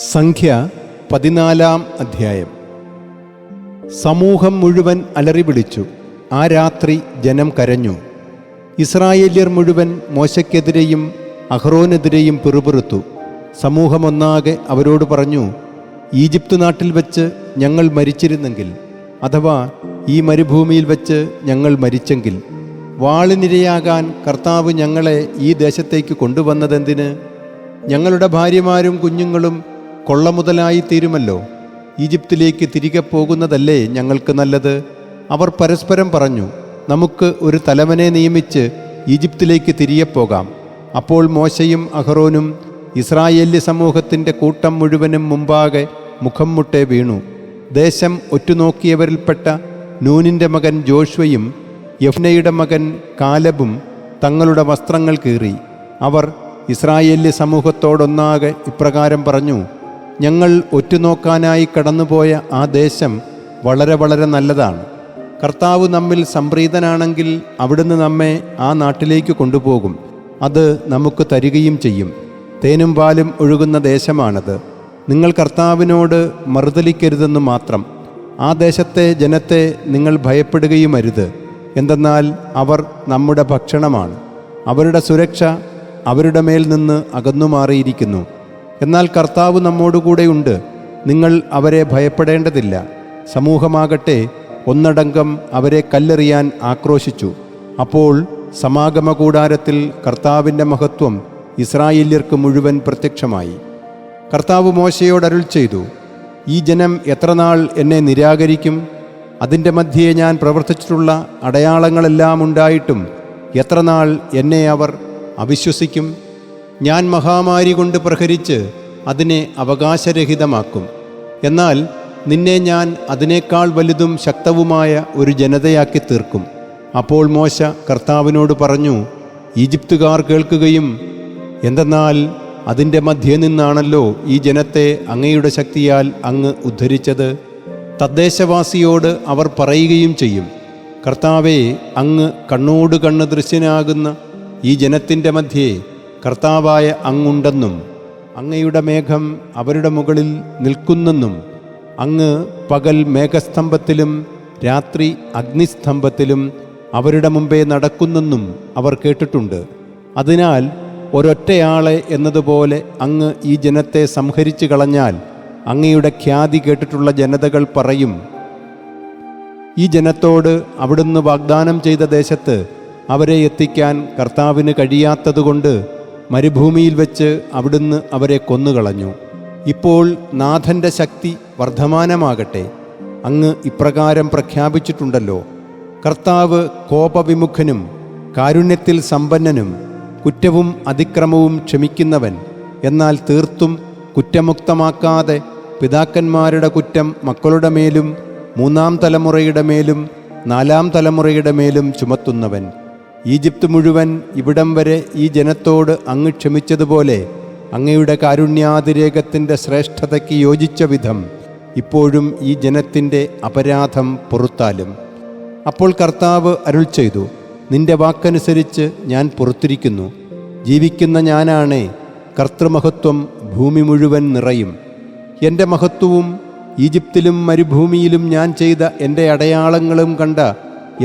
സംഖ്യ 14 അധ്യായം. സമൂഹം മുഴുവൻ അലറി വിളിച്ചു. ആ രാത്രി ജനം കരഞ്ഞു. ഇസ്രായേല്യർ മുഴുവൻ മോശയ്ക്കെതിരെയും അഹ്റോനെതിരെയും പിറുപിറുത്തു. സമൂഹമൊന്നാകെ അവരോട് പറഞ്ഞു, ഈജിപ്ത് നാട്ടിൽ വച്ച് ഞങ്ങൾ മരിച്ചിരുന്നെങ്കിൽ, അഥവാ ഈ മരുഭൂമിയിൽ വച്ച് ഞങ്ങൾ മരിച്ചെങ്കിൽ, വാളിനിരയാകാൻ കർത്താവ് ഞങ്ങളെ ഈ ദേശത്തേക്ക് കൊണ്ടുവന്നതെന്തിന്? ഞങ്ങളുടെ ഭാര്യമാരും കുഞ്ഞുങ്ങളും കൊള്ളമുതലായി തീരുമല്ലോ. ഈജിപ്തിലേക്ക് തിരികെ പോകുന്നതല്ലേ ഞങ്ങൾക്ക് നല്ലത്? അവർ പരസ്പരം പറഞ്ഞു, നമുക്ക് ഒരു തലവനെ നിയമിച്ച് ഈജിപ്തിലേക്ക് തിരികെ പോകാം. അപ്പോൾ മോശയും അഹ്റോനും ഇസ്രായേല്യ സമൂഹത്തിൻ്റെ കൂട്ടം മുഴുവനും മുമ്പാകെ മുഖം മുട്ടെ വീണു. ദേശം ഒറ്റുനോക്കിയവരിൽപ്പെട്ട നൂനിൻ്റെ മകൻ ജോഷ്വയും യെഫ്നയുടെ മകൻ കാലബും തങ്ങളുടെ വസ്ത്രങ്ങൾ കീറി. അവർ ഇസ്രായേല്യ സമൂഹത്തോടൊന്നാകെ ഇപ്രകാരം പറഞ്ഞു, ഞങ്ങൾ ഒറ്റുനോക്കാനായി കടന്നുപോയ ആ ദേശം വളരെ വളരെ നല്ലതാണ്. കർത്താവ് നമ്മിൽ സംപ്രീതനാണെങ്കിൽ അവിടുന്ന് നമ്മെ ആ നാട്ടിലേക്ക് കൊണ്ടുപോകും. അത് നമുക്ക് തരികയും ചെയ്യും. തേനും പാലും ഒഴുകുന്ന ദേശമാണത്. നിങ്ങൾ കർത്താവിനോട് മറുതലിക്കരുതെന്ന് മാത്രം. ആ ദേശത്തെ ജനത്തെ നിങ്ങൾ ഭയപ്പെടുകയും അരുത്. എന്തെന്നാൽ അവർ നമ്മുടെ ഭക്ഷണമാണ്. അവരുടെ സുരക്ഷ അവരുടെ മേൽ നിന്ന് അകന്നുമാറിയിരിക്കുന്നു. എന്നാൽ കർത്താവ് നമ്മോടുകൂടെയുണ്ട്. നിങ്ങൾ അവരെ ഭയപ്പെടേണ്ടതില്ല. സമൂഹമാകട്ടെ ഒന്നടങ്കം അവരെ കല്ലെറിയാൻ ആക്രോശിച്ചു. അപ്പോൾ സമാഗമ കൂടാരത്തിൽ കർത്താവിൻ്റെ മഹത്വം ഇസ്രായേല്യർക്ക് മുഴുവൻ പ്രത്യക്ഷമായി. കർത്താവ് മോശയോട് അരുൾ ചെയ്തു, ഈ ജനം എത്രനാൾ എന്നെ നിരാകരിക്കും? അതിൻ്റെ മധ്യേ ഞാൻ പ്രവർത്തിച്ചിട്ടുള്ള അടയാളങ്ങളെല്ലാം ഉണ്ടായിട്ടും എത്രനാൾ എന്നെ അവർ അവിശ്വസിക്കും? ഞാൻ മഹാമാരി കൊണ്ട് പ്രഹരിച്ച് അതിനെ അവകാശരഹിതമാക്കും. എന്നാൽ നിന്നെ ഞാൻ അതിനേക്കാൾ വലുതും ശക്തവുമായ ഒരു ജനതയാക്കി തീർക്കും. അപ്പോൾ മോശ കർത്താവിനോട് പറഞ്ഞു, ഈജിപ്തുകാർ കേൾക്കുകയും, എന്തെന്നാൽ അതിൻ്റെ മധ്യേ നിന്നാണല്ലോ ഈ ജനത്തെ അങ്ങയുടെ ശക്തിയാൽ അങ്ങ് ഉദ്ധരിച്ചത്. തദ്ദേശവാസിയോട് അവർ പറയുകയും ചെയ്യും, കർത്താവേ, അങ്ങ് കണ്ണോട് കണ്ണ് ദൃശ്യനാകുന്ന ഈ ജനത്തിൻ്റെ മധ്യേ കർത്താവായ അങ്ങുണ്ടെന്നും അങ്ങയുടെ മേഘം അവരുടെ മുകളിൽ നിൽക്കുന്നെന്നും അങ്ങ് പകൽ മേഘസ്തംഭത്തിലും രാത്രി അഗ്നിസ്തംഭത്തിലും അവരുടെ മുമ്പേ നടക്കുന്നെന്നും അവർ കേട്ടിട്ടുണ്ട്. അതിനാൽ ഒരൊറ്റയാളെ എന്നതുപോലെ അങ്ങ് ഈ ജനത്തെ സംഹരിച്ചു കളഞ്ഞാൽ അങ്ങയുടെ ഖ്യാതി കേട്ടിട്ടുള്ള ജനതകൾ പറയും, ഈ ജനത്തോട് അവിടുന്ന് വാഗ്ദാനം ചെയ്ത ദേശത്ത് അവരെ എത്തിക്കാൻ കർത്താവിന് കഴിയാത്തതുകൊണ്ട് മരുഭൂമിയിൽ വെച്ച് അവിടുന്ന് അവരെ കൊന്നുകളഞ്ഞു. ഇപ്പോൾ നാഥൻ്റെ ശക്തി വർദ്ധമാനമാകട്ടെ. അങ്ങ് ഇപ്രകാരം പ്രഖ്യാപിച്ചിട്ടുണ്ടല്ലോ, കർത്താവ് കോപവിമുഖനും കാരുണ്യത്തിൽ സമ്പന്നനും കുറ്റവും അതിക്രമവും ക്ഷമിക്കുന്നവൻ, എന്നാൽ തീർത്തും കുറ്റമുക്തമാക്കാതെ പിതാക്കന്മാരുടെ കുറ്റം മക്കളുടെ മേലും 3-ാം തലമുറയുടെ മേലും 4-ാം തലമുറയുടെ മേലും ചുമത്തുന്നവൻ. ഈജിപ്ത് മുഴുവൻ ഇവിടം വരെ ഈ ജനത്തോട് അങ്ങ് ക്ഷമിച്ചതുപോലെ അങ്ങയുടെ കാരുണ്യാതിരേകത്തിൻ്റെ ശ്രേഷ്ഠതയ്ക്ക് യോജിച്ച വിധം ഇപ്പോഴും ഈ ജനത്തിൻ്റെ അപരാധം പൊറുത്താലും. അപ്പോൾ കർത്താവ് അരുൾ ചെയ്തു, നിന്റെ വാക്കനുസരിച്ച് ഞാൻ പൊറുത്തിരിക്കുന്നു. ജീവിക്കുന്ന ഞാനാണേ, കർത്തൃമഹത്വം ഭൂമി മുഴുവൻ നിറയും. എൻ്റെ മഹത്വവും ഈജിപ്തിലും മരുഭൂമിയിലും ഞാൻ ചെയ്ത എൻ്റെ അടയാളങ്ങളും കണ്ട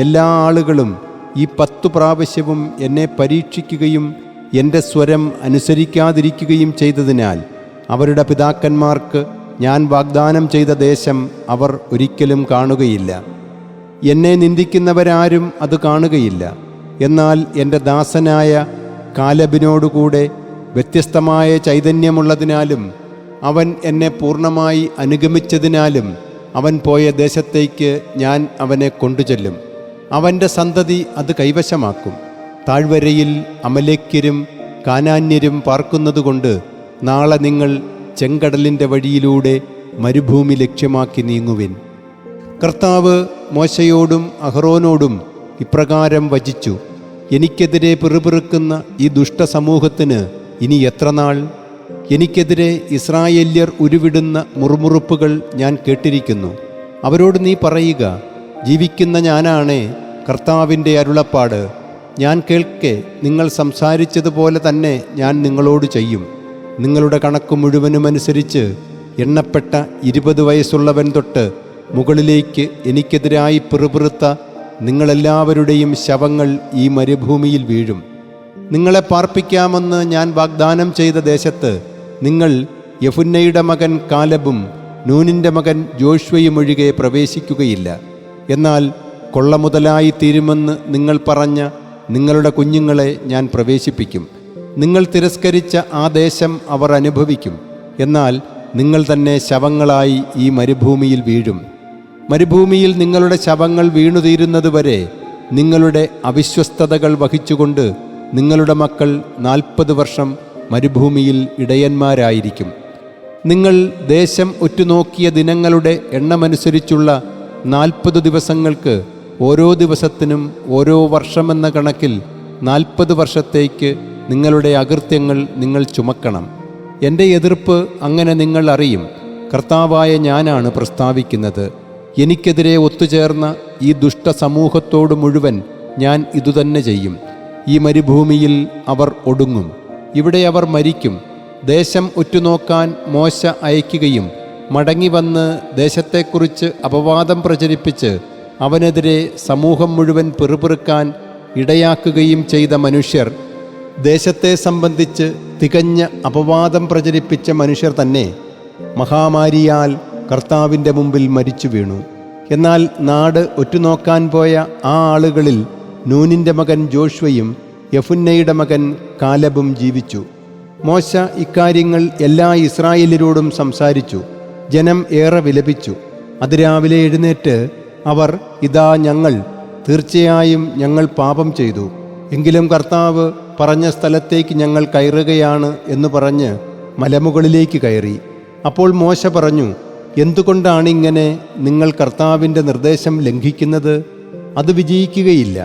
എല്ലാ ആളുകളും ഈ 10 പ്രാവശ്യവും എന്നെ പരീക്ഷിക്കുകയും എൻ്റെ സ്വരം അനുസരിക്കാതിരിക്കുകയും ചെയ്തതിനാൽ അവരുടെ പിതാക്കന്മാർക്ക് ഞാൻ വാഗ്ദാനം ചെയ്ത ദേശം അവർ ഒരിക്കലും കാണുകയില്ല. എന്നെ നിന്ദിക്കുന്നവരാരും അത് കാണുകയില്ല. എന്നാൽ എൻ്റെ ദാസനായ കാലബിനോടുകൂടെ വ്യത്യസ്തമായ ചൈതന്യമുള്ളതിനാലും അവൻ എന്നെ പൂർണ്ണമായി അനുഗമിച്ചതിനാലും അവൻ പോയ ദേശത്തേക്ക് ഞാൻ അവനെ കൊണ്ടുചെല്ലും. അവൻ്റെ സന്തതി അത് കൈവശമാക്കും. താഴ്വരയിൽ അമലേക്യരും കാനാന്യരും പാർക്കുന്നതുകൊണ്ട് നാളെ നിങ്ങൾ ചെങ്കടലിൻ്റെ വഴിയിലൂടെ മരുഭൂമി ലക്ഷ്യമാക്കി നീങ്ങുവിൻ. കർത്താവ് മോശയോടും അഹ്റോനോടും ഇപ്രകാരം വചിച്ചു, എനിക്കെതിരെ പിറുപിറുക്കുന്ന ഈ ദുഷ്ടസമൂഹത്തിന് ഇനി എത്ര നാൾ? എനിക്കെതിരെ ഇസ്രായേല്യർ ഉരുവിടുന്ന മുറുമുറുപ്പുകൾ ഞാൻ കേട്ടിരിക്കുന്നു. അവരോട് നീ പറയുക, ജീവിക്കുന്ന ഞാനാണേ, കർത്താവിൻ്റെ അരുളപ്പാട്. ഞാൻ കേൾക്കെ നിങ്ങൾ സംസാരിച്ചതുപോലെ തന്നെ ഞാൻ നിങ്ങളോട് ചെയ്യും. നിങ്ങളുടെ കണക്ക് മുഴുവനുമനുസരിച്ച് എണ്ണപ്പെട്ട 20 വയസ്സുള്ളവൻ തൊട്ട് മുകളിലേക്ക് എനിക്കെതിരായി പിറുപിറുത്ത നിങ്ങളെല്ലാവരുടെയും ശവങ്ങൾ ഈ മരുഭൂമിയിൽ വീഴും. നിങ്ങളെ പാർപ്പിക്കാമെന്ന് ഞാൻ വാഗ്ദാനം ചെയ്ത ദേശത്ത് നിങ്ങൾ യെഫുന്നയുടെ മകൻ കാലബും നൂനിൻ്റെ മകൻ ജോഷ്വയും ഒഴികെ പ്രവേശിക്കുകയില്ല. എന്നാൽ കൊള്ള മുതലായി തീരുമെന്ന് നിങ്ങൾ പറഞ്ഞ നിങ്ങളുടെ കുഞ്ഞുങ്ങളെ ഞാൻ പ്രവേശിപ്പിക്കും. നിങ്ങൾ തിരസ്കരിച്ച ആ ദേശം അവർ അനുഭവിക്കും. എന്നാൽ നിങ്ങൾ തന്നെ ശവങ്ങളായി ഈ മരുഭൂമിയിൽ വീഴും. മരുഭൂമിയിൽ നിങ്ങളുടെ ശവങ്ങൾ വീണുതീരുന്നതുവരെ നിങ്ങളുടെ അവിശ്വസ്തതകൾ വഹിച്ചുകൊണ്ട് നിങ്ങളുടെ മക്കൾ 40 വർഷം മരുഭൂമിയിൽ ഇടയന്മാരായിരിക്കും. നിങ്ങൾ ദേശം ഉറ്റുനോക്കിയ ദിനങ്ങളുടെ എണ്ണമനുസരിച്ചുള്ള 40 ദിവസങ്ങൾക്ക് ഓരോ ദിവസത്തിനും ഓരോ വർഷമെന്ന കണക്കിൽ 40 വർഷത്തേക്ക് നിങ്ങളുടെ അകൃത്യങ്ങൾ നിങ്ങൾ ചുമക്കണം. എൻ്റെ എതിർപ്പ് അങ്ങനെ നിങ്ങൾ അറിയും. കർത്താവായ ഞാനാണ് പ്രസ്താവിക്കുന്നത്. എനിക്കെതിരെ ഒത്തുചേർന്ന ഈ ദുഷ്ടസമൂഹത്തോട് മുഴുവൻ ഞാൻ ഇതുതന്നെ ചെയ്യും. ഈ മരുഭൂമിയിൽ അവർ ഒടുങ്ങും. ഇവിടെ അവർ മരിക്കും. ദേശം ഉറ്റുനോക്കാൻ മോശ അയക്കുകയും മടങ്ങി വന്ന് ദേശത്തെക്കുറിച്ച് അപവാദം പ്രചരിപ്പിച്ച് അവനെതിരെ സമൂഹം മുഴുവൻ പിറുപിറുക്കാൻ ഇടയാക്കുകയും ചെയ്ത മനുഷ്യർ, ദേശത്തെ സംബന്ധിച്ച് തികഞ്ഞ അപവാദം പ്രചരിപ്പിച്ച മനുഷ്യർ തന്നെ മഹാമാരിയാൽ കർത്താവിൻ്റെ മുമ്പിൽ മരിച്ചു വീണു. എന്നാൽ നാട് ഒറ്റുനോക്കാൻ പോയ ആ ആളുകളിൽ നൂനിൻ്റെ മകൻ ജോഷ്വയും യെഫുന്നയുടെ മകൻ കാലബും ജീവിച്ചു. മോശ ഇക്കാര്യങ്ങൾ എല്ലാ ഇസ്രായേല്യരോടും സംസാരിച്ചു. ജനം ഏറെ വിലപിച്ചു. അതിരാവിലെ എഴുന്നേറ്റ് അവർ, ഇതാ തീർച്ചയായും ഞങ്ങൾ പാപം ചെയ്തു. എങ്കിലും കർത്താവ് പറഞ്ഞ സ്ഥലത്തേക്ക് ഞങ്ങൾ കയറുകയാണ് എന്ന് പറഞ്ഞ് മലമുകളിലേക്ക് കയറി. അപ്പോൾ മോശ പറഞ്ഞു, എന്തുകൊണ്ടാണിങ്ങനെ നിങ്ങൾ കർത്താവിൻ്റെ നിർദ്ദേശം ലംഘിക്കുന്നത്? അത് വിജയിക്കുകയില്ല.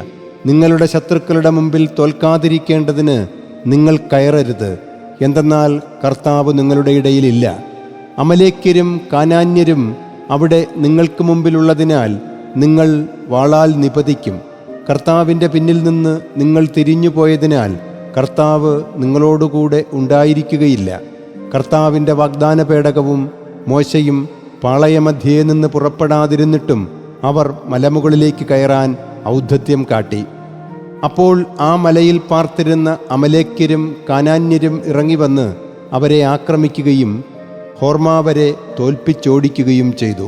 നിങ്ങളുടെ ശത്രുക്കളുടെ മുമ്പിൽ തോൽക്കാതിരിക്കേണ്ടതിന് നിങ്ങൾ കയറരുത്. എന്തെന്നാൽ കർത്താവ് നിങ്ങളുടെ ഇടയിലില്ല. അമലേക്യരും കാനാന്യരും അവിടെ നിങ്ങൾക്ക് മുമ്പിലുള്ളതിനാൽ നിങ്ങൾ വാളാൽ നിപതിക്കും. കർത്താവിൻ്റെ പിന്നിൽ നിന്ന് നിങ്ങൾ തിരിഞ്ഞു പോയതിനാൽ കർത്താവ് നിങ്ങളോടുകൂടെ ഉണ്ടായിരിക്കുകയില്ല. കർത്താവിൻ്റെ വാഗ്ദാന പേടകവും മോശയും പാളയമധ്യേ നിന്ന് പുറപ്പെടാതിരുന്നിട്ടും അവർ മലമുകളിലേക്ക് കയറാൻ ഔദ്ധത്യം കാട്ടി. അപ്പോൾ ആ മലയിൽ പാർത്തിരുന്ന അമലേക്യരും കാനാന്യരും ഇറങ്ങിവന്ന് അവരെ ആക്രമിക്കുകയും ഹോർമ വരെ തോൽപ്പിച്ചോടിക്കുകയും ചെയ്തു.